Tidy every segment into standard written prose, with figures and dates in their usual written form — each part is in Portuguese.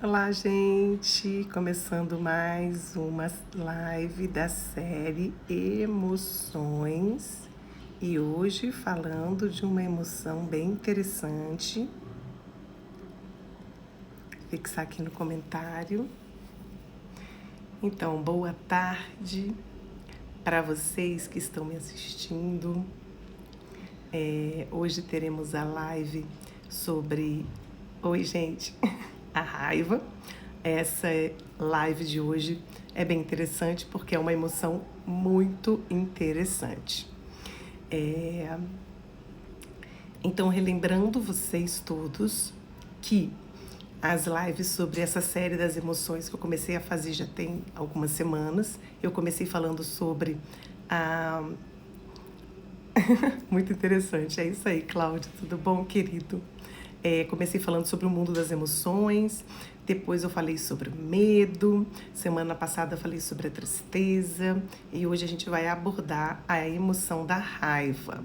Olá, gente! Começando mais uma live da série Emoções e hoje falando de uma emoção bem interessante. Fixar aqui no comentário. Então, boa tarde para vocês que estão me assistindo. Hoje teremos a live sobre... Oi, gente! A raiva. Essa live de hoje é bem interessante porque é uma emoção muito interessante. Então, relembrando vocês todos que as lives sobre essa série das emoções que eu comecei a fazer já tem algumas semanas, eu comecei falando sobre a... Muito interessante, é isso aí, Cláudio, tudo bom, querido? Comecei falando sobre o mundo das emoções, depois eu falei sobre o medo, semana passada eu falei sobre a tristeza e hoje a gente vai abordar a emoção da raiva,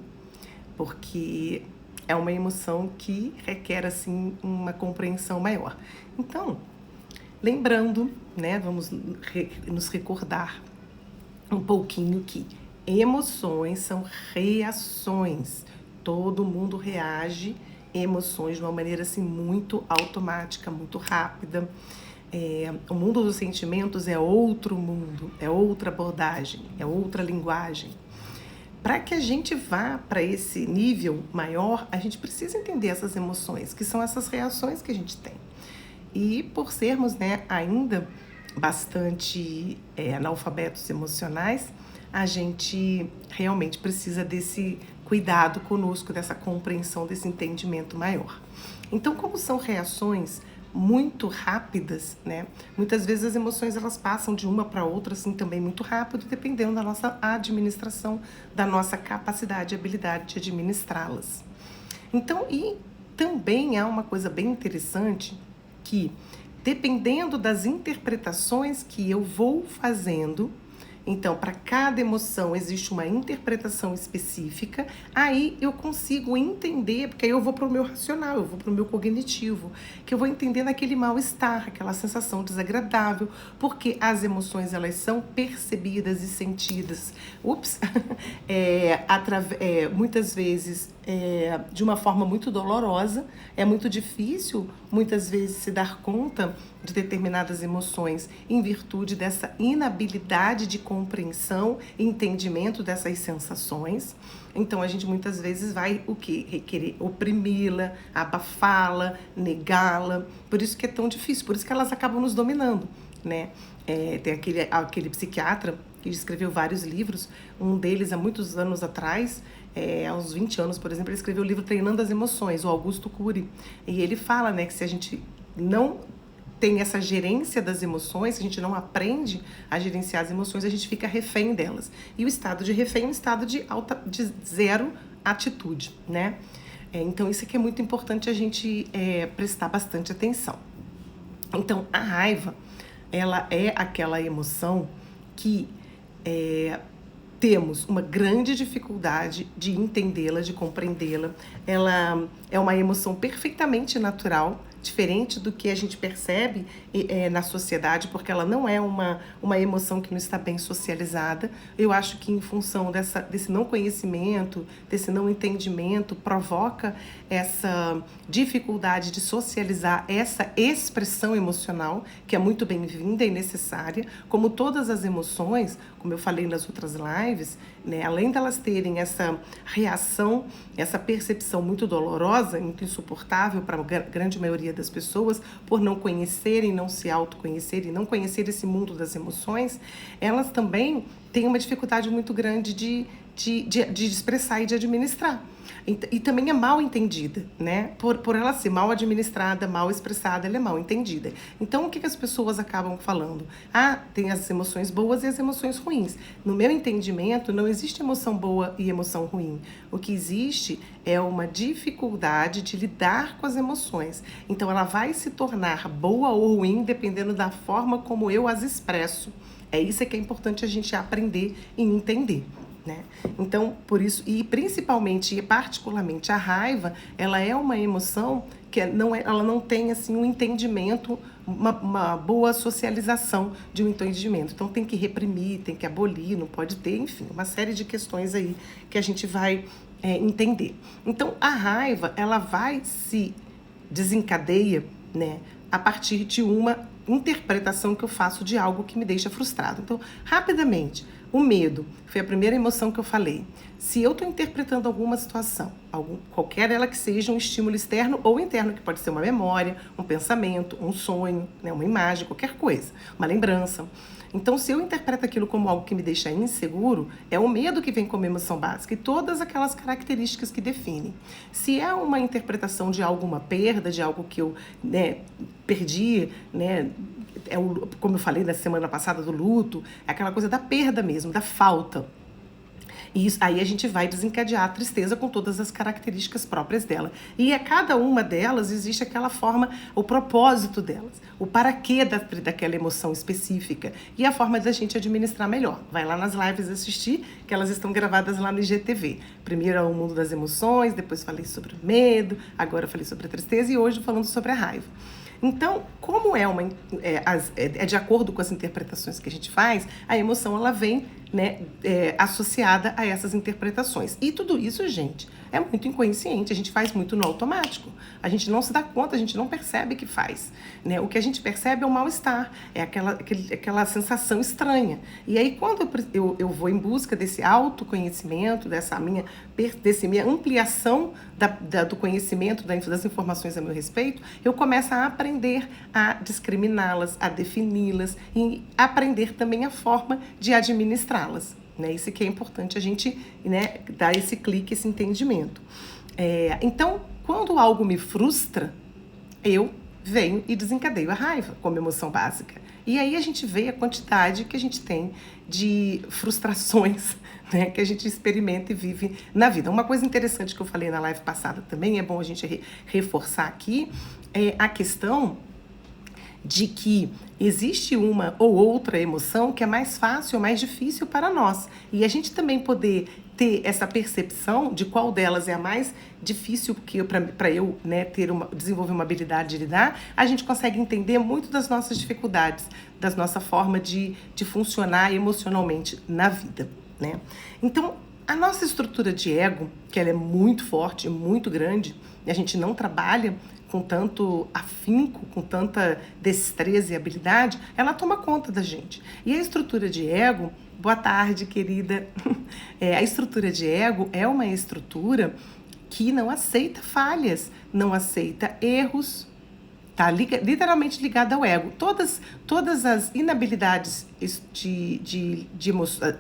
porque é uma emoção que requer assim uma compreensão maior. Então, lembrando, né, vamos nos recordar um pouquinho que emoções são reações, todo mundo reage emoções de uma maneira assim muito automática, muito rápida. O mundo dos sentimentos é outro mundo, é outra abordagem, é outra linguagem. Para que a gente vá para esse nível maior, a gente precisa entender essas emoções, que são essas reações que a gente tem. E por sermos, né, ainda bastante analfabetos emocionais, a gente realmente precisa desse cuidado conosco, dessa compreensão, desse entendimento maior. Então, como são reações muito rápidas, né? Muitas vezes as emoções elas passam de uma para outra assim também muito rápido, dependendo da nossa administração, da nossa capacidade e habilidade de administrá-las. Então, e também há uma coisa bem interessante que, dependendo das interpretações que eu vou fazendo, então, para cada emoção existe uma interpretação específica, aí eu consigo entender, porque aí eu vou para o meu racional, eu vou para o meu cognitivo, que eu vou entender naquele mal-estar, aquela sensação desagradável, porque as emoções elas são percebidas e sentidas, muitas vezes de uma forma muito dolorosa, é muito difícil muitas vezes se dar conta de determinadas emoções em virtude dessa inabilidade de compreensão e entendimento dessas sensações. Então a gente muitas vezes vai requerer oprimi-la, abafá-la, negá-la. Por isso que é tão difícil, por isso que elas acabam nos dominando, né? Tem aquele psiquiatra que escreveu vários livros, um deles há muitos anos atrás, há uns 20 anos, por exemplo, ele escreveu o livro Treinando as Emoções, o Augusto Cury. E ele fala, né, que se a gente não tem essa gerência das emoções, se a gente não aprende a gerenciar as emoções, a gente fica refém delas. E o estado de refém é um estado de zero atitude, né? Então, isso aqui é muito importante a gente prestar bastante atenção. Então, a raiva, ela é aquela emoção que temos uma grande dificuldade de entendê-la, de compreendê-la. Ela é uma emoção perfeitamente natural, diferente do que a gente percebe na sociedade, porque ela não é uma emoção que não está bem socializada. Eu acho que em função desse não conhecimento, desse não entendimento, provoca essa dificuldade de socializar essa expressão emocional, que é muito bem-vinda e necessária, como todas as emoções, como eu falei nas outras lives, né, além delas terem essa reação, essa percepção muito dolorosa, muito insuportável para a grande maioria das pessoas, por não conhecerem, não se autoconhecerem, não conhecer esse mundo das emoções, elas também têm uma dificuldade muito grande de expressar e de administrar. E também é mal entendida, né? Por ela ser mal administrada, mal expressada, ela é mal entendida. Então, o que as pessoas acabam falando? Tem as emoções boas e as emoções ruins. No meu entendimento, não existe emoção boa e emoção ruim. O que existe é uma dificuldade de lidar com as emoções. Então, ela vai se tornar boa ou ruim dependendo da forma como eu as expresso. É isso que é importante a gente aprender e entender. Né? Então, por isso, e principalmente e particularmente a raiva, ela é uma emoção ela não tem assim um entendimento, uma boa socialização de um entendimento. Então tem que reprimir, tem que abolir, não pode ter, enfim, uma série de questões aí que a gente vai entender. Então a raiva, ela vai se desencadeia, né, a partir de uma interpretação que eu faço de algo que me deixa frustrado. Então, rapidamente, o medo foi a primeira emoção que eu falei. Se eu estou interpretando alguma situação, qualquer ela que seja um estímulo externo ou interno, que pode ser uma memória, um pensamento, um sonho, né, uma imagem, qualquer coisa, uma lembrança. Então, se eu interpreto aquilo como algo que me deixa inseguro, é o medo que vem como emoção básica e todas aquelas características que definem. Se é uma interpretação de alguma perda, de algo que eu, né, perdi, né, como eu falei na semana passada do luto, é aquela coisa da perda mesmo, da falta. E isso, aí a gente vai desencadear a tristeza com todas as características próprias dela. E a cada uma delas existe aquela forma, o propósito delas, o para quê daquela emoção específica e a forma da gente administrar melhor. Vai lá nas lives assistir, que elas estão gravadas lá no IGTV. Primeiro é o mundo das emoções, depois falei sobre o medo, agora eu falei sobre a tristeza e hoje falando sobre a raiva. Então, como é de acordo com as interpretações que a gente faz, a emoção ela vem, né, associada a essas interpretações. E tudo isso, gente, é muito inconsciente, a gente faz muito no automático. A gente não se dá conta, a gente não percebe que faz, né? O que a gente percebe é o mal-estar, é aquela sensação estranha. E aí, quando eu vou em busca desse autoconhecimento, dessa minha ampliação do conhecimento, das informações a meu respeito, eu começo a aprender a discriminá-las, a defini-las e aprender também a forma de administrá-las. Né? Isso que é importante a gente, né, dar esse clique, esse entendimento. Então, quando algo me frustra, eu venho e desencadeio a raiva como emoção básica. E aí a gente vê a quantidade que a gente tem de frustrações, né, que a gente experimenta e vive na vida. Uma coisa interessante que eu falei na live passada também, é bom a gente reforçar aqui, é a questão de que existe uma ou outra emoção que é mais fácil ou mais difícil para nós. E a gente também poder ter essa percepção de qual delas é a mais difícil para eu, né, desenvolver uma habilidade de lidar, a gente consegue entender muito das nossas dificuldades, da nossa forma de funcionar emocionalmente na vida, né? Então, a nossa estrutura de ego, que ela é muito forte, muito grande, e a gente não trabalha com tanto afinco, com tanta destreza e habilidade, ela toma conta da gente. E a estrutura de ego, boa tarde, querida, a estrutura de ego é uma estrutura que não aceita falhas, não aceita erros, tá literalmente ligada ao ego. Todas as inabilidades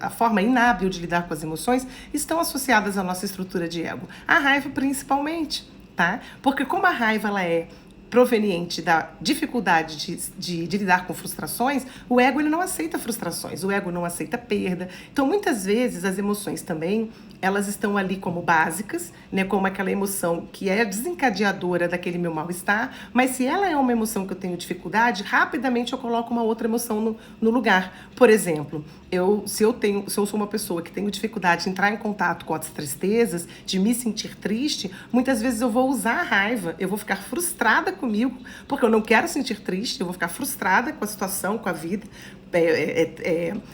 a forma inábil de lidar com as emoções estão associadas à nossa estrutura de ego. A raiva principalmente. Tá? Porque como a raiva ela é proveniente da dificuldade de lidar com frustrações, o ego ele não aceita frustrações, o ego não aceita perda. Então, muitas vezes, as emoções também, elas estão ali como básicas, né, como aquela emoção que é desencadeadora daquele meu mal-estar, mas se ela é uma emoção que eu tenho dificuldade, rapidamente eu coloco uma outra emoção no lugar. Por exemplo, se eu sou uma pessoa que tenho dificuldade de entrar em contato com as tristezas, de me sentir triste, muitas vezes eu vou usar a raiva, eu vou ficar frustrada comigo, porque eu não quero sentir triste, eu vou ficar frustrada com a situação, com a vida.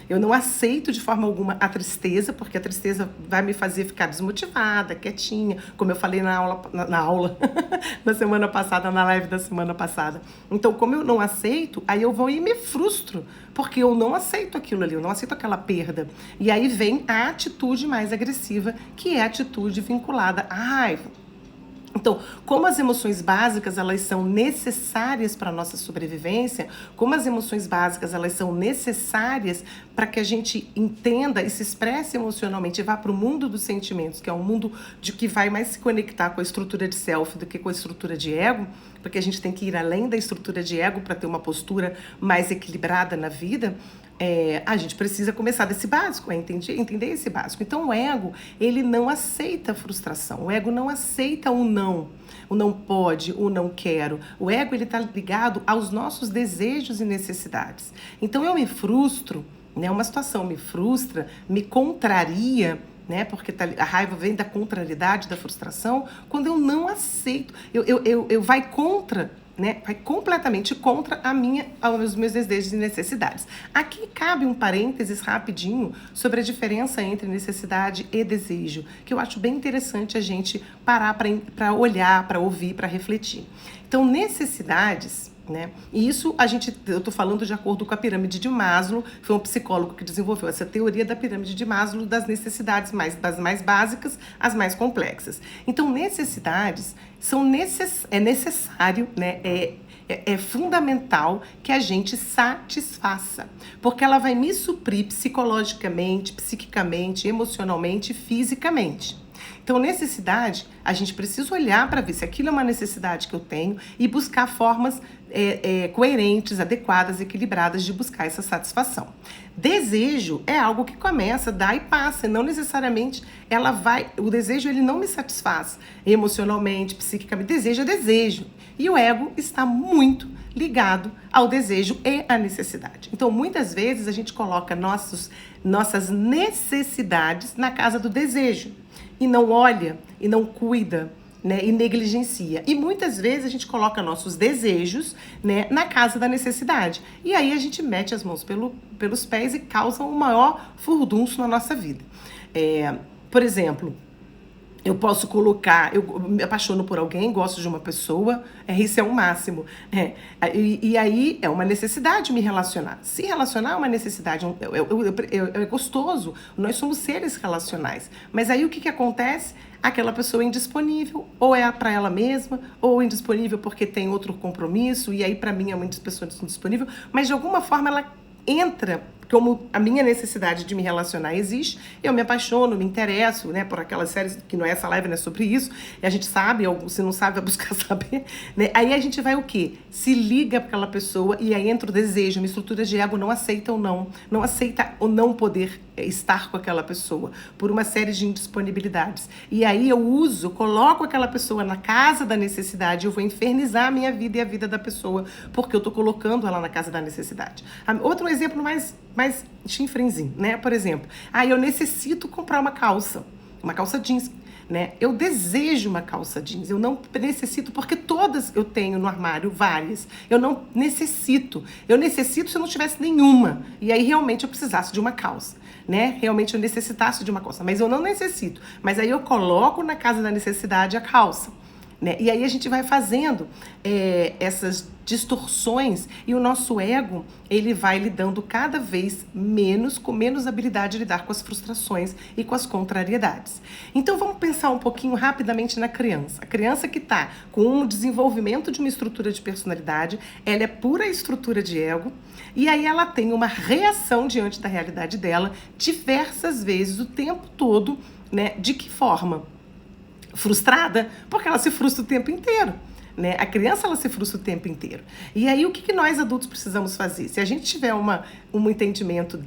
Eu não aceito de forma alguma a tristeza, porque a tristeza vai me fazer ficar desmotivada, quietinha, como eu falei na aula na semana passada, na live da semana passada. Então, como eu não aceito, aí eu vou e me frustro, porque eu não aceito aquilo ali, eu não aceito aquela perda. E aí vem a atitude mais agressiva, que é a atitude vinculada à raiva. Então, como as emoções básicas, elas são necessárias para a nossa sobrevivência, como as emoções básicas, elas são necessárias para que a gente entenda e se expresse emocionalmente e vá para o mundo dos sentimentos, que é um mundo que vai mais se conectar com a estrutura de self do que com a estrutura de ego, porque a gente tem que ir além da estrutura de ego para ter uma postura mais equilibrada na vida. A gente precisa começar desse básico, entender esse básico. Então, o ego, ele não aceita a frustração, o ego não aceita o não pode, o não quero. O ego, ele está ligado aos nossos desejos e necessidades. Então, eu me frustro, né? Uma situação me frustra, me contraria, né? Porque a raiva vem da contrariedade, da frustração, quando eu não aceito, eu vai contra, né? Vai completamente contra os meus desejos e necessidades. Aqui cabe um parênteses rapidinho sobre a diferença entre necessidade e desejo, que eu acho bem interessante a gente parar para olhar, para ouvir, para refletir. Então, necessidades, né? E isso eu estou falando de acordo com a pirâmide de Maslow, foi um psicólogo que desenvolveu essa teoria da pirâmide de Maslow, das necessidades das mais básicas às mais complexas. Então, necessidades é necessário, né? É fundamental que a gente satisfaça, porque ela vai me suprir psicologicamente, psiquicamente, emocionalmente, fisicamente. Então, necessidade, a gente precisa olhar para ver se aquilo é uma necessidade que eu tenho e buscar formas coerentes, adequadas, equilibradas de buscar essa satisfação. Desejo é algo que começa, dá e passa, não necessariamente o desejo ele não me satisfaz emocionalmente, psiquicamente. Desejo é desejo. E o ego está muito ligado ao desejo e à necessidade. Então, muitas vezes a gente coloca nossas necessidades na casa do desejo e não olha, e não cuida, né, e negligencia. E muitas vezes a gente coloca nossos desejos, né, na casa da necessidade. E aí a gente mete as mãos pelos pés e causa um maior furdunço na nossa vida. Por exemplo, eu posso colocar, eu me apaixono por alguém, gosto de uma pessoa, isso é o máximo. E aí é uma necessidade me relacionar. Se relacionar é uma necessidade, é gostoso, nós somos seres relacionais. Mas aí o que acontece? Aquela pessoa é indisponível, ou é para ela mesma, ou indisponível porque tem outro compromisso, e aí para mim é uma pessoa indisponível, mas de alguma forma ela entra, como a minha necessidade de me relacionar existe, eu me apaixono, me interesso, né, por aquelas séries, que não é essa live, não é sobre isso, e a gente sabe, ou se não sabe, vai buscar saber, né? Aí a gente vai o quê? Se liga para aquela pessoa, e aí entra o desejo, uma estrutura de ego não aceita ou não poder estar com aquela pessoa, por uma série de indisponibilidades. E aí eu coloco aquela pessoa na casa da necessidade, eu vou infernizar a minha vida e a vida da pessoa, porque eu tô colocando ela na casa da necessidade. Outro exemplo mais chinfrinzinho, né? Por exemplo, eu necessito comprar uma calça jeans, né? Eu desejo uma calça jeans, eu não necessito, porque todas eu tenho no armário, várias. Eu não necessito. Eu necessito se eu não tivesse nenhuma. E aí realmente eu precisasse de uma calça, né? Realmente eu necessitasse de uma calça, mas eu não necessito. Mas aí eu coloco na casa da necessidade a calça, né? E aí a gente vai fazendo essas distorções e o nosso ego, ele vai lidando cada vez com menos habilidade de lidar com as frustrações e com as contrariedades. Então vamos pensar um pouquinho rapidamente na criança. A criança que está com um desenvolvimento de uma estrutura de personalidade, ela é pura estrutura de ego, e aí ela tem uma reação diante da realidade dela diversas vezes, o tempo todo, né? De que forma? Frustrada, porque ela se frustra o tempo inteiro, né? A criança, ela se frustra o tempo inteiro. E aí, o que nós adultos precisamos fazer? Se a gente tiver um entendimento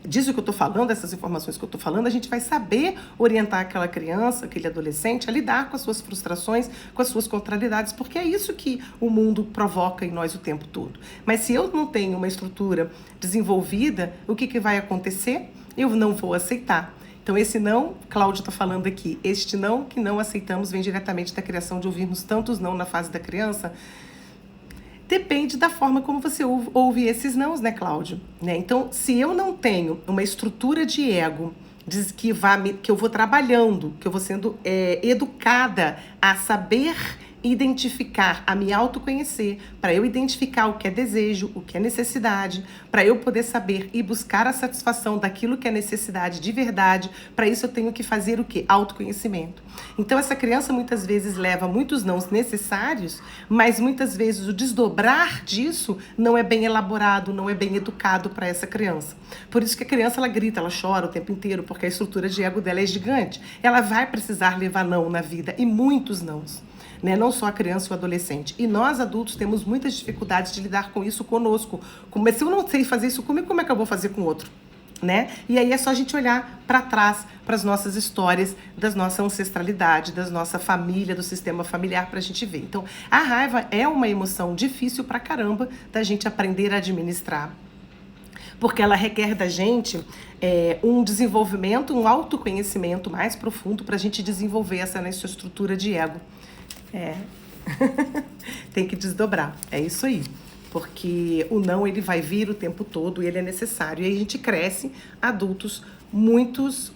disso que eu estou falando, dessas informações que eu estou falando, a gente vai saber orientar aquela criança, aquele adolescente a lidar com as suas frustrações, com as suas contrariedades, porque é isso que o mundo provoca em nós o tempo todo. Mas se eu não tenho uma estrutura desenvolvida, o que vai acontecer? Eu não vou aceitar. Então, esse não, Cláudio está falando aqui, este não que não aceitamos vem diretamente da criação, de ouvirmos tantos não na fase da criança. Depende da forma como você ouve esses nãos, né, Cláudio? Né? Então, se eu não tenho uma estrutura de ego que eu vou trabalhando, que eu vou sendo educada a saber identificar, a me autoconhecer, para eu identificar o que é desejo, o que é necessidade, para eu poder saber e buscar a satisfação daquilo que é necessidade de verdade. Para isso eu tenho que fazer o quê? Autoconhecimento. Então essa criança muitas vezes leva muitos nãos necessários, mas muitas vezes o desdobrar disso não é bem elaborado, não é bem educado para essa criança. Por isso que a criança, ela grita, ela chora o tempo inteiro, porque a estrutura de ego dela é gigante. Ela vai precisar levar não na vida, e muitos nãos. Né? Não só a criança e o adolescente. E nós, adultos, temos muitas dificuldades de lidar com isso conosco. Mas se eu não sei fazer isso comigo, como é que eu vou fazer com o outro? Né? E aí é só a gente olhar para trás, para as nossas histórias, da nossa ancestralidade, da nossa família, do sistema familiar, para a gente ver. Então, a raiva é uma emoção difícil pra caramba da gente aprender a administrar. porque ela requer da gente um desenvolvimento, um autoconhecimento mais profundo para a gente desenvolver essa nossa estrutura de ego. Tem que desdobrar, é isso aí. Porque o não, ele vai vir o tempo todo e ele é necessário. E aí a gente cresce adultos muitos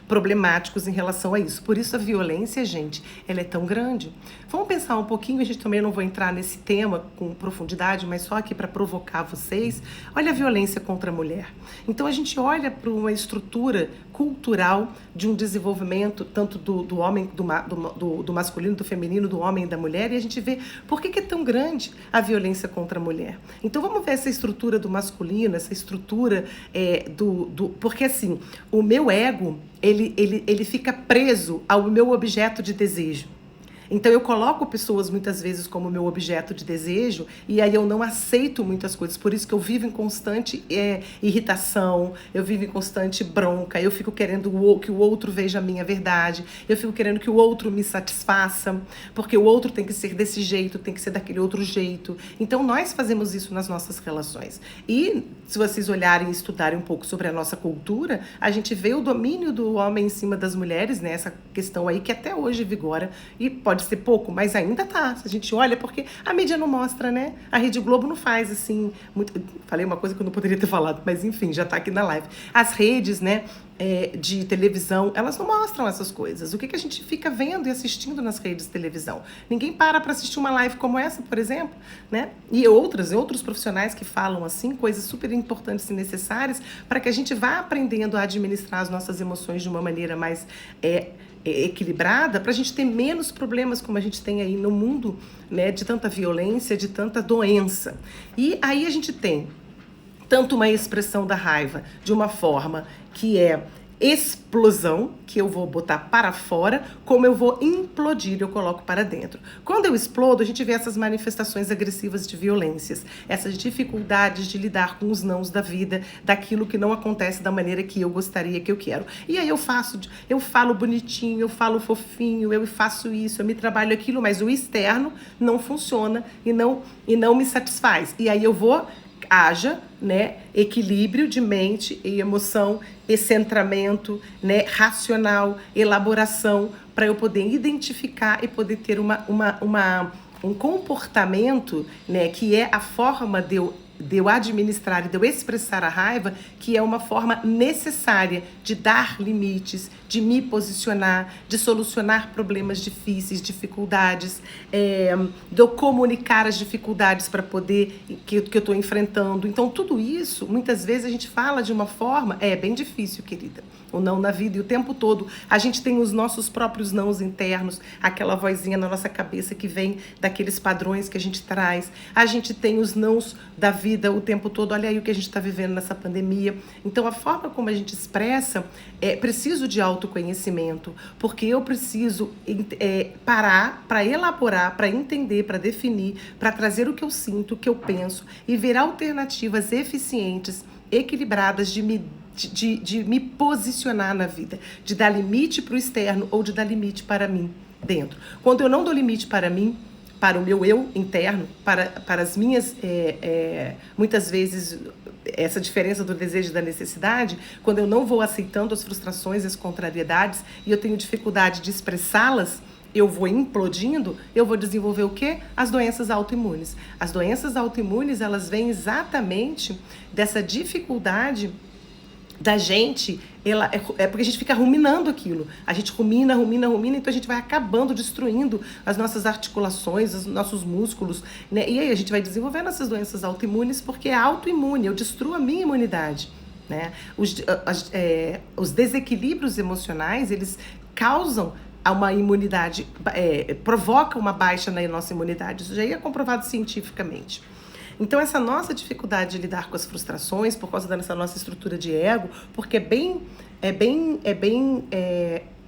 problemáticos em relação a isso. Por isso a violência, gente, ela é tão grande. Vamos pensar um pouquinho, a gente também não vou entrar nesse tema com profundidade, mas só aqui para provocar vocês. Olha a violência contra a mulher. Então a gente olha para uma estrutura cultural de um desenvolvimento tanto do homem, do masculino, do feminino, do homem e da mulher, e a gente vê por que é tão grande a violência contra a mulher. Então vamos ver essa estrutura do masculino, essa estrutura porque assim, o meu ego, ele fica preso ao meu objeto de desejo. Então eu coloco pessoas muitas vezes como meu objeto de desejo e aí eu não aceito muitas coisas. Por isso que eu vivo em constante irritação, eu vivo em constante bronca, eu fico querendo que o outro veja a minha verdade, eu fico querendo que o outro me satisfaça, porque o outro tem que ser desse jeito, tem que ser daquele outro jeito. Então nós fazemos isso nas nossas relações. E se vocês olharem e estudarem um pouco sobre a nossa cultura, a gente vê o domínio do homem em cima das mulheres, né? Essa questão aí que até hoje vigora e pode ser pouco, mas ainda tá. Se a gente olha, porque a mídia não mostra, né? A Rede Globo não faz, assim, muito... Falei uma coisa que eu não poderia ter falado, mas enfim, já tá aqui na live. As redes, né, de televisão, elas não mostram essas coisas. O que a gente fica vendo e assistindo nas redes de televisão? Ninguém para assistir uma live como essa, por exemplo, né? E outros profissionais que falam, assim, coisas super importantes e necessárias para que a gente vá aprendendo a administrar as nossas emoções de uma maneira mais... equilibrada, para a gente ter menos problemas como a gente tem aí no mundo, né, de tanta violência, de tanta doença. E aí a gente tem tanto uma expressão da raiva de uma forma que é explosão, que eu vou botar para fora, como eu vou implodir, eu coloco para dentro. Quando eu explodo, a gente vê essas manifestações agressivas de violências, essas dificuldades de lidar com os nãos da vida, daquilo que não acontece da maneira que eu gostaria, que eu quero. E aí eu falo bonitinho, eu falo fofinho, eu faço isso, eu me trabalho aquilo, mas o externo não funciona e não me satisfaz. E aí eu vou haja, né, equilíbrio de mente e emoção, centramento, né, racional, elaboração, para eu poder identificar e poder ter um comportamento, né, que é a forma de eu administrar e de eu expressar a raiva, que é uma forma necessária de dar limites, de me posicionar, de solucionar problemas difíceis, dificuldades, de eu comunicar as dificuldades para poder que eu estou enfrentando. Então, tudo isso, muitas vezes a gente fala de uma forma, bem difícil, querida, o não na vida, e o tempo todo a gente tem os nossos próprios nãos internos, aquela vozinha na nossa cabeça que vem daqueles padrões que a gente traz, a gente tem os nãos da vida o tempo todo, olha aí o que a gente está vivendo nessa pandemia. Então a forma como a gente expressa, preciso de autoconhecimento, porque eu preciso parar para elaborar, para entender, para definir, para trazer o que eu sinto, o que eu penso e ver alternativas eficientes, equilibradas de me posicionar na vida, de dar limite para o externo ou de dar limite para mim dentro. Quando eu não dou limite para mim, para o meu eu interno, para as minhas, muitas vezes, essa diferença do desejo e da necessidade, quando eu não vou aceitando as frustrações, as contrariedades, e eu tenho dificuldade de expressá-las, eu vou implodindo, eu vou desenvolver o quê? As doenças autoimunes. As doenças autoimunes, elas vêm exatamente dessa dificuldade da gente, porque a gente fica ruminando aquilo. A gente rumina, então a gente vai acabando destruindo as nossas articulações, os nossos músculos, né? E aí a gente vai desenvolvendo essas doenças autoimunes porque é autoimune, eu destruo a minha imunidade, né? Os desequilíbrios emocionais, eles causam uma imunidade, provocam uma baixa na nossa imunidade. Isso já é comprovado cientificamente. Então, essa nossa dificuldade de lidar com as frustrações, por causa dessa nossa estrutura de ego, porque é bem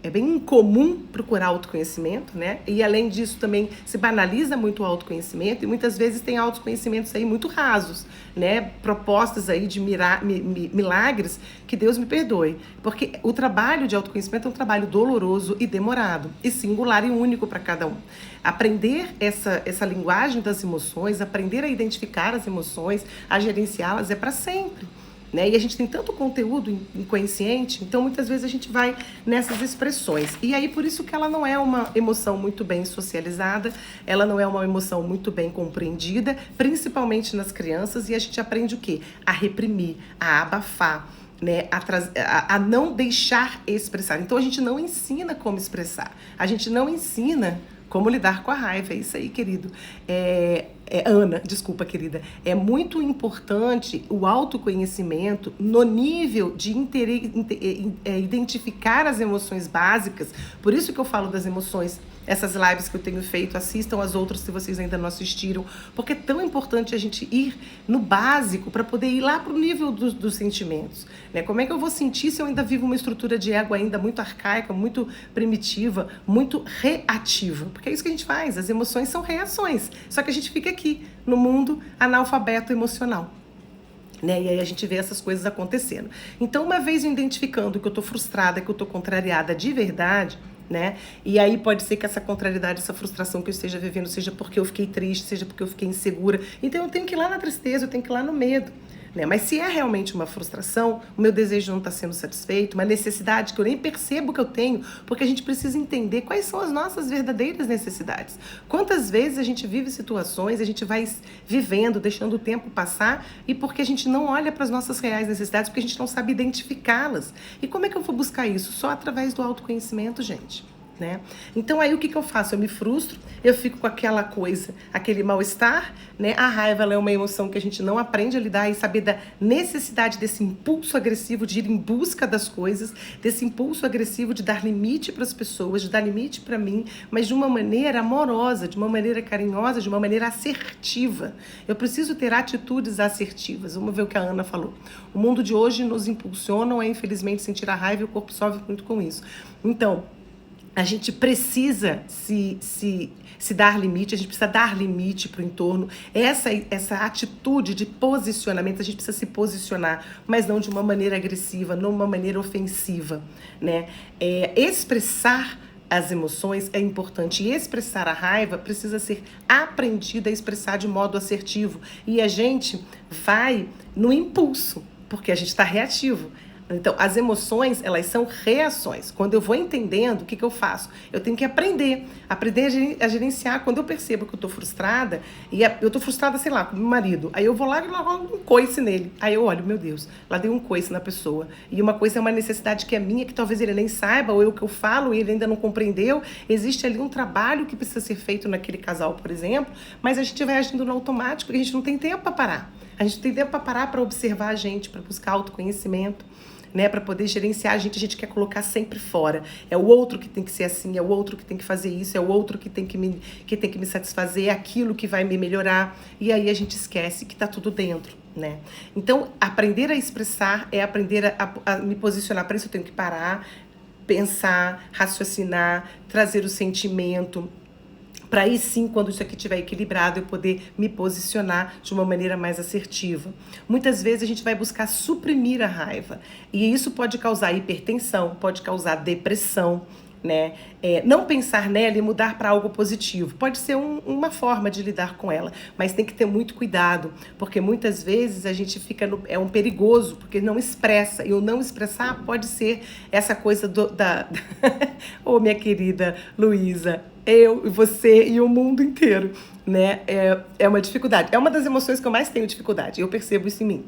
é bem incomum procurar autoconhecimento, né? E além disso também se banaliza muito o autoconhecimento e muitas vezes tem autoconhecimentos aí muito rasos, né? Propostas aí de milagres que Deus me perdoe. Porque o trabalho de autoconhecimento é um trabalho doloroso e demorado e singular e único para cada um. Aprender essa linguagem das emoções, aprender a identificar as emoções, a gerenciá-las é para sempre. Né? E a gente tem tanto conteúdo inconsciente, então muitas vezes a gente vai nessas expressões. E aí por isso que ela não é uma emoção muito bem socializada, ela não é uma emoção muito bem compreendida, principalmente nas crianças, e a gente aprende o quê? A reprimir, a abafar, né? A não deixar expressar. Então a gente não ensina como expressar, a gente não ensina como lidar com a raiva. É isso aí, querido. Ana, desculpa, querida. É muito importante o autoconhecimento no nível de identificar as emoções básicas. Por isso que eu falo das emoções. Essas lives que eu tenho feito, assistam as outras se vocês ainda não assistiram, porque é tão importante a gente ir no básico para poder ir lá para o nível dos sentimentos. Né? Como é que eu vou sentir se eu ainda vivo uma estrutura de ego ainda muito arcaica, muito primitiva, muito reativa? Porque é isso que a gente faz, as emoções são reações, só que a gente fica aqui no mundo analfabeto emocional. Né? E aí a gente vê essas coisas acontecendo. Então, uma vez eu identificando que eu estou frustrada, que eu estou contrariada de verdade, né? E aí pode ser que essa contrariedade, essa frustração que eu esteja vivendo seja porque eu fiquei triste, seja porque eu fiquei insegura. Então eu tenho que ir lá na tristeza, eu tenho que ir lá no medo. Né? Mas se é realmente uma frustração, o meu desejo não está sendo satisfeito, uma necessidade que eu nem percebo que eu tenho, porque a gente precisa entender quais são as nossas verdadeiras necessidades. Quantas vezes a gente vive situações, a gente vai vivendo, deixando o tempo passar, e porque a gente não olha para as nossas reais necessidades, porque a gente não sabe identificá-las. E como é que eu vou buscar isso? Só através do autoconhecimento, gente. Né? Então aí o que eu faço? Eu me frustro, eu fico com aquela coisa, aquele mal-estar, né? A raiva ela é uma emoção que a gente não aprende a lidar e saber da necessidade desse impulso agressivo de ir em busca das coisas, desse impulso agressivo de dar limite para as pessoas, de dar limite para mim, mas de uma maneira amorosa, de uma maneira carinhosa, de uma maneira assertiva. Eu preciso ter atitudes assertivas. Vamos ver o que a Ana falou. O mundo de hoje nos impulsiona a, infelizmente, sentir a raiva e o corpo sofre muito com isso. Então, a gente precisa se dar limite, a gente precisa dar limite para o entorno. Essa atitude de posicionamento, a gente precisa se posicionar, mas não de uma maneira agressiva, não de uma maneira ofensiva. Né? Expressar as emoções é importante e expressar a raiva precisa ser aprendida a expressar de modo assertivo. E a gente vai no impulso, porque a gente está reativo. Então, as emoções, elas são reações. Quando eu vou entendendo, o que eu faço? Eu tenho que aprender a gerenciar. Quando eu percebo que eu estou frustrada, e eu estou frustrada, sei lá, com meu marido, aí eu vou lá e logo um coice nele. Aí eu olho, meu Deus, lá dei um coice na pessoa. E uma coisa é uma necessidade que é minha, que talvez ele nem saiba, ou eu que eu falo e ele ainda não compreendeu. Existe ali um trabalho que precisa ser feito naquele casal, por exemplo, mas a gente vai agindo no automático e a gente não tem tempo para parar. A gente tem tempo para parar para observar a gente, para buscar autoconhecimento. Né, para poder gerenciar a gente quer colocar sempre fora. É o outro que tem que ser assim, é o outro que tem que fazer isso, é o outro que tem que me satisfazer, é aquilo que vai me melhorar. E aí a gente esquece que está tudo dentro. Né? Então, aprender a expressar é aprender a me posicionar. Para isso eu tenho que parar, pensar, raciocinar, trazer o sentimento. Para aí sim, quando isso aqui estiver equilibrado, eu poder me posicionar de uma maneira mais assertiva. Muitas vezes a gente vai buscar suprimir a raiva. E isso pode causar hipertensão, pode causar depressão, né? Não pensar nela e mudar para algo positivo. Pode ser uma forma de lidar com ela, mas tem que ter muito cuidado, porque muitas vezes a gente fica é um perigoso, porque não expressa. E o não expressar pode ser essa coisa Ô, minha querida Luísa, eu, você e o mundo inteiro, né? É uma dificuldade. É uma das emoções que eu mais tenho dificuldade. Eu percebo isso em mim,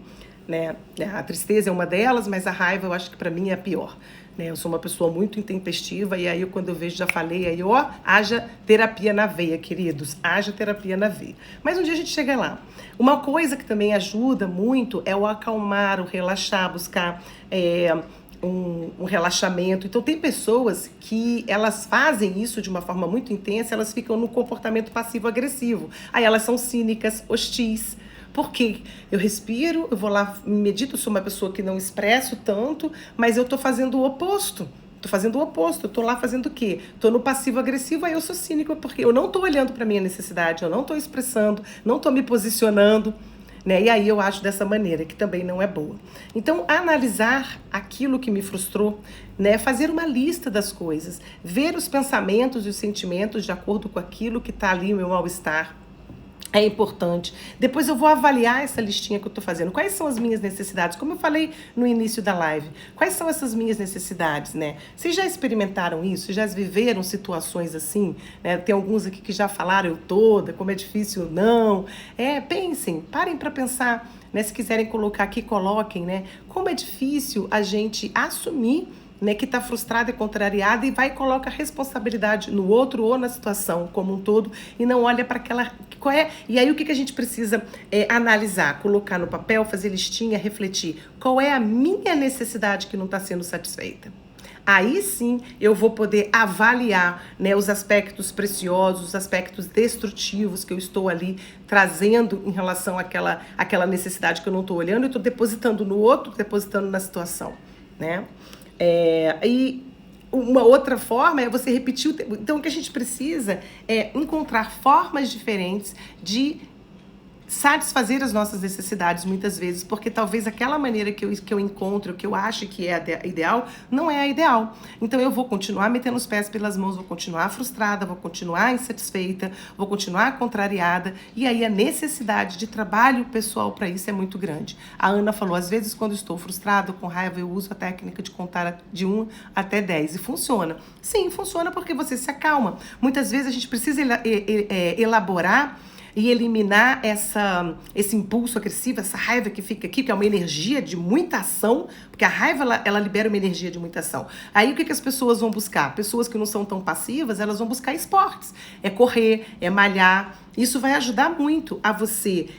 né? A tristeza é uma delas, mas a raiva eu acho que para mim é a pior. Né? Eu sou uma pessoa muito intempestiva e aí quando eu vejo, já falei, aí haja terapia na veia, queridos, haja terapia na veia. Mas um dia a gente chega lá. Uma coisa que também ajuda muito é o acalmar, o relaxar, buscar um relaxamento. Então tem pessoas que elas fazem isso de uma forma muito intensa, elas ficam no comportamento passivo-agressivo. Aí elas são cínicas, hostis. Porque eu respiro, eu vou lá, medito, sou uma pessoa que não expresso tanto, mas eu estou fazendo o oposto. Tô fazendo o oposto, eu tô lá fazendo o quê? Tô no passivo-agressivo, aí eu sou cínico, porque eu não tô olhando para minha necessidade, eu não tô expressando, não tô me posicionando, né? E aí eu acho dessa maneira, que também não é boa. Então, analisar aquilo que me frustrou, né? Fazer uma lista das coisas, ver os pensamentos e os sentimentos de acordo com aquilo que tá ali, o meu mal-estar, é importante. Depois eu vou avaliar essa listinha que eu estou fazendo. Quais são as minhas necessidades? Como eu falei no início da live, quais são essas minhas necessidades, né? Vocês já experimentaram isso? Já viveram situações assim? Né? Tem alguns aqui que já falaram eu toda, como é difícil não. Pensem, parem para pensar, né? Se quiserem colocar aqui, coloquem, né? Como é difícil a gente assumir, né, que está frustrada e contrariada e vai e coloca a responsabilidade no outro ou na situação como um todo e não olha para aquela... Qual é? E aí o que a gente precisa analisar, colocar no papel, fazer listinha, refletir. Qual é a minha necessidade que não está sendo satisfeita? Aí sim eu vou poder avaliar, né, os aspectos preciosos, os aspectos destrutivos que eu estou ali trazendo em relação àquela necessidade que eu não estou olhando e estou depositando no outro, depositando na situação, né? E uma outra forma é você repetir. Então, o que a gente precisa é encontrar formas diferentes de satisfazer as nossas necessidades muitas vezes, porque talvez aquela maneira que eu encontro, que eu acho que é a ideal, não é a ideal. Então eu vou continuar metendo os pés pelas mãos, vou continuar frustrada, vou continuar insatisfeita, vou continuar contrariada, e aí a necessidade de trabalho pessoal para isso é muito grande. A Ana falou, às vezes quando estou frustrada, com raiva, eu uso a técnica de contar de 1 até 10 e funciona. Sim, funciona porque você se acalma. Muitas vezes a gente precisa elaborar e eliminar esse impulso agressivo, essa raiva que fica aqui, que é uma energia de muita ação, porque a raiva, ela libera uma energia de muita ação. Aí o que as pessoas vão buscar? Pessoas que não são tão passivas, elas vão buscar esportes. É correr, é malhar. Isso vai ajudar muito a você,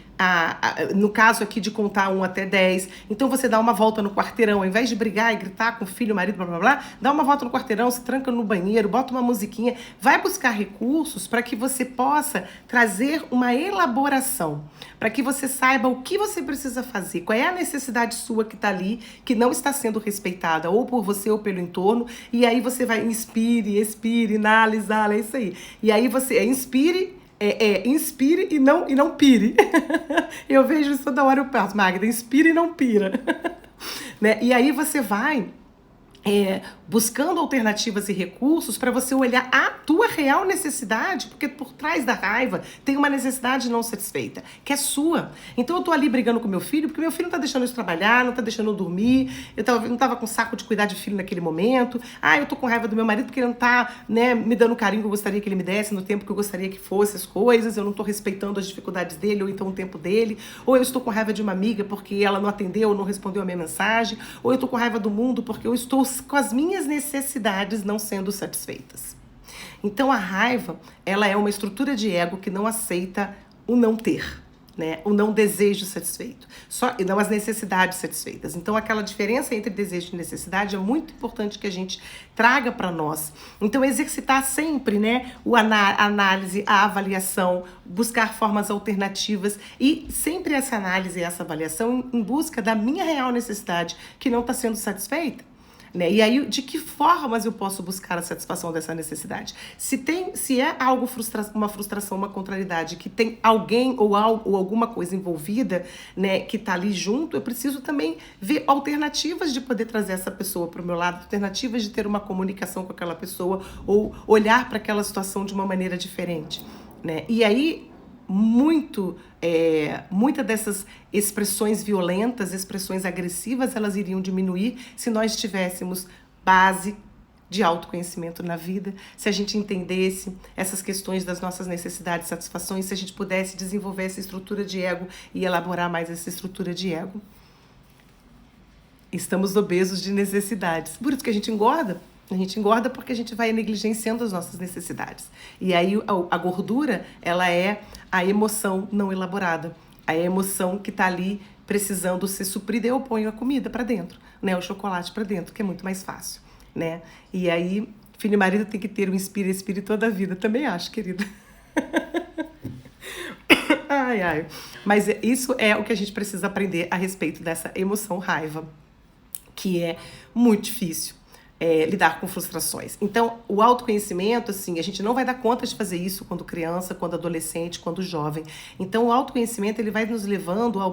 no caso aqui de contar 1 até 10. Então você dá uma volta no quarteirão, ao invés de brigar e gritar com o filho, o marido, blá blá blá, dá uma volta no quarteirão, se tranca no banheiro, bota uma musiquinha, vai buscar recursos para que você possa trazer uma elaboração, para que você saiba o que você precisa fazer, qual é a necessidade sua que está ali, que não está sendo respeitada, ou por você ou pelo entorno, e aí você vai inspire, expire, analisar, é isso aí. E aí você inspire e não pire. Eu vejo isso toda hora, eu penso, Magda, inspira e não pira. Né? E aí você vai buscando alternativas e recursos para você olhar a tua real necessidade, porque por trás da raiva tem uma necessidade não satisfeita, que é sua. Então eu tô ali brigando com meu filho, porque meu filho não tá deixando eu trabalhar, não tá deixando eu dormir, não tava com saco de cuidar de filho naquele momento, eu tô com raiva do meu marido porque ele não tá, né, me dando o carinho que eu gostaria que ele me desse, no tempo que eu gostaria que fosse as coisas, eu não tô respeitando as dificuldades dele, ou então o tempo dele, ou eu estou com raiva de uma amiga porque ela não atendeu ou não respondeu a minha mensagem, ou eu tô com raiva do mundo porque eu estou com as minhas necessidades não sendo satisfeitas. Então a raiva, ela é uma estrutura de ego que não aceita o não ter, né? O não desejo satisfeito, e não as necessidades satisfeitas. Então aquela diferença entre desejo e necessidade é muito importante que a gente traga para nós. Então exercitar sempre, né, a análise, a avaliação, buscar formas alternativas e sempre essa análise e essa avaliação em busca da minha real necessidade que não está sendo satisfeita. Né? E aí, de que formas eu posso buscar a satisfação dessa necessidade? Se é algo uma frustração, uma contrariedade, que tem alguém ou alguma coisa envolvida, né, que está ali junto, eu preciso também ver alternativas de poder trazer essa pessoa para o meu lado, alternativas de ter uma comunicação com aquela pessoa ou olhar para aquela situação de uma maneira diferente. Né? E aí, muitas dessas expressões violentas, expressões agressivas, elas iriam diminuir se nós tivéssemos base de autoconhecimento na vida, se a gente entendesse essas questões das nossas necessidades e satisfações, se a gente pudesse desenvolver essa estrutura de ego e elaborar mais essa estrutura de ego. Estamos obesos de necessidades. Por isso que a gente engorda. A gente engorda porque a gente vai negligenciando as nossas necessidades. E aí a gordura, ela é a emoção não elaborada. A emoção que está ali precisando ser suprida, eu ponho a comida para dentro, né? O chocolate para dentro, que é muito mais fácil, né? E aí, filho e marido tem que ter um inspira e expire toda a vida. Também acho, querida. Ai. Mas isso é o que a gente precisa aprender a respeito dessa emoção raiva, que é muito difícil. lidar com frustrações. Então, o autoconhecimento, assim, a gente não vai dar conta de fazer isso quando criança, quando adolescente, quando jovem. Então, o autoconhecimento, ele vai nos levando a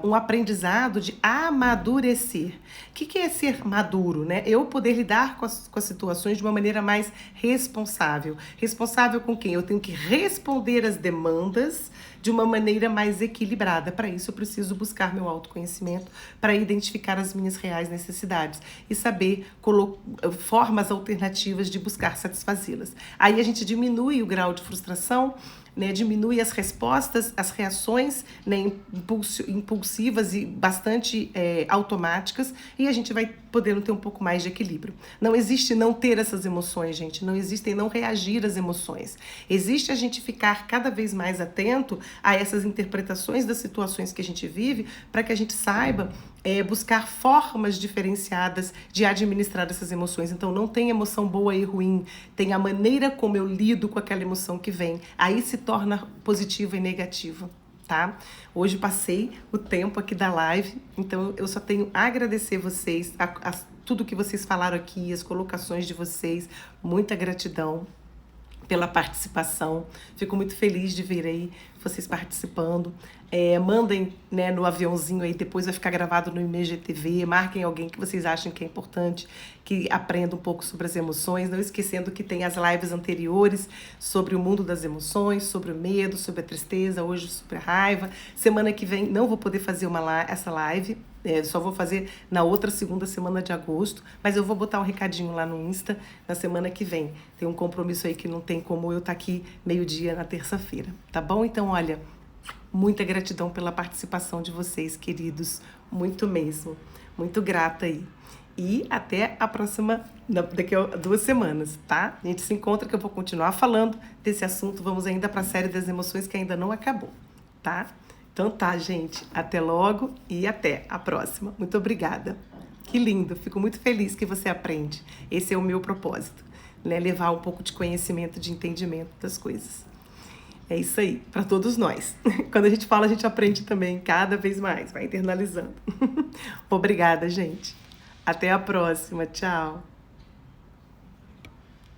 um aprendizado de amadurecer. O que é ser maduro, né? Eu poder lidar com as situações de uma maneira mais responsável. Responsável com quem? Eu tenho que responder às demandas de uma maneira mais equilibrada. Para isso, eu preciso buscar meu autoconhecimento para identificar as minhas reais necessidades e saber formas alternativas de buscar satisfazê-las. Aí a gente diminui o grau de frustração, né, diminui as respostas, as reações, né, impulsivas e bastante automáticas, e a gente vai podendo ter um pouco mais de equilíbrio. Não existe não ter essas emoções, gente. Não existe não reagir às emoções. Existe a gente ficar cada vez mais atento a essas interpretações das situações que a gente vive, para que a gente saiba buscar formas diferenciadas de administrar essas emoções. Então, não tem emoção boa e ruim, tem a maneira como eu lido com aquela emoção que vem. Aí se torna positiva e negativa, tá? Hoje passei o tempo aqui da live, então eu só tenho a agradecer vocês, tudo que vocês falaram aqui, as colocações de vocês, muita gratidão pela participação. Fico muito feliz de ver aí vocês participando. Mandem, né, no aviãozinho aí, depois vai ficar gravado no IMGTV, marquem alguém que vocês acham que é importante, que aprenda um pouco sobre as emoções, não esquecendo que tem as lives anteriores sobre o mundo das emoções, sobre o medo, sobre a tristeza, hoje sobre a raiva. Semana que vem não vou poder fazer essa live, só vou fazer na outra segunda semana de agosto, mas eu vou botar um recadinho lá no Insta na semana que vem. Tem um compromisso aí que não tem como eu estar aqui meio-dia na terça-feira, tá bom? Então, olha, muita gratidão pela participação de vocês, queridos, muito mesmo, muito grata aí. E até a próxima, daqui a 2 semanas, tá? A gente se encontra que eu vou continuar falando desse assunto, vamos ainda para a série das emoções que ainda não acabou, tá? Então tá, gente, até logo e até a próxima. Muito obrigada. Que lindo, fico muito feliz que você aprende. Esse é o meu propósito, né? Levar um pouco de conhecimento, de entendimento das coisas. É isso aí, para todos nós. Quando a gente fala, a gente aprende também cada vez mais, vai internalizando. Obrigada, gente. Até a próxima, tchau.